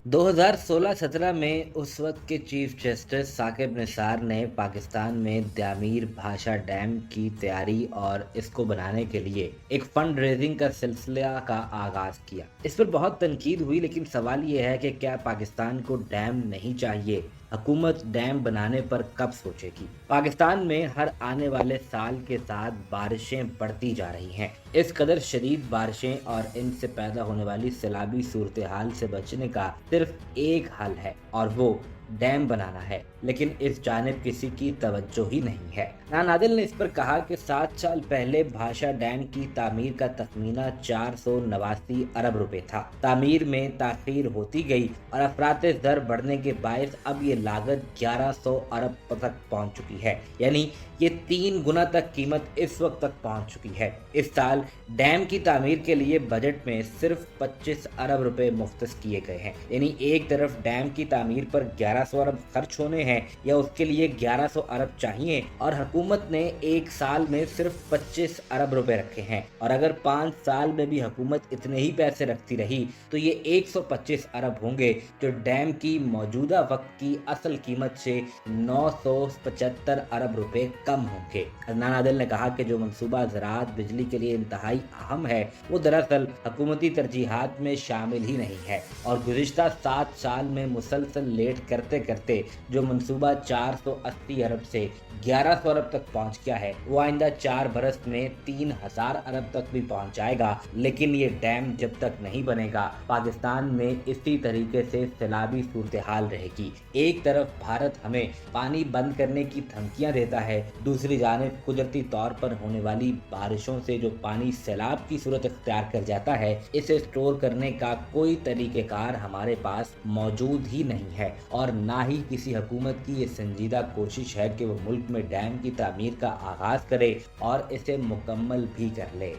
2016-17 में उस वक्त के चीफ जस्टिस साकिब निसार ने पाकिस्तान में द्यामीर भाषा डैम की तैयारी और इसको बनाने के लिए एक फंड रेजिंग का सिलसिला का आगाज किया। इस पर बहुत तनकीद हुई, लेकिन सवाल ये है कि क्या पाकिस्तान को डैम नहीं चाहिए? हुकूमत डैम बनाने पर कब सोचेगी? पाकिस्तान में हर आने वाले साल के साथ बारिशें बढ़ती जा रही हैं। इस कदर शदीद बारिशें और इनसे पैदा होने वाली सैलाबी सूरत हाल से बचने का सिर्फ एक हल है, और वो डैम बनाना है। लेकिन इस जानिब किसी की तवज्जो ही नहीं है। नादिल ने इस पर कहा कि 7 साल पहले भाषा डैम की तामीर का तखमीना 489 अरब रुपए था। तामीर में ताखीर होती गई और अफरात दर बढ़ने के बायस अब ये लागत 1100 अरब तक पहुंच चुकी है। यानी ये 3 गुना तक कीमत इस वक्त तक पहुंच चुकी है। इस साल डैम की तामीर के लिए बजट में सिर्फ 25 अरब रुपए मुख्तस किए गए हैं। यानी एक तरफ डैम की तामीर पर 1100 अरब खर्च होने हैं या उसके लिए 1100 अरब चाहिए, और हुकूमत ने एक साल में सिर्फ 25 अरब रुपए रखे हैं। और अगर 5 साल में भी हुकूमत इतने ही पैसे रखती रही तो ये 125 अरब होंगे, जो डैम की मौजूदा वक्त की असल कीमत से 975 अरब रुपए कम होंगे। नादिल ने कहा कि जो मंसूबा ज़राअत बिजली के लिए इंतहाई अहम है, वो दरअसल हुकूमती तरजीहात में शामिल ही नहीं है, और गुज़िश्ता 7 साल में मुसलसल लेट करते करते जो मंसूबा 480 अरब से 1100 अरब तक पहुंच गया है, वो आइंदा 4 बरस में 3000 अरब तक भी पहुंच जाएगा। लेकिन ये डैम जब तक नहीं बनेगा, पाकिस्तान में इसी तरीके से सैलाबी सूरत हाल रहेगी। एक तरफ भारत हमें पानी बंद करने की धमकियां देता है, दूसरी जानिब कुदरती तौर पर होने वाली बारिशों से जो पानी सैलाब की सूरत इख्तियार कर जाता है, इसे स्टोर करने का कोई तरीक़ेकार हमारे पास मौजूद ही नहीं है। और ना ही किसी हुकूमत की ये संजीदा कोशिश है कि वो मुल्क में डैम की तामीर का आगाज करे और इसे मुकम्मल भी कर ले।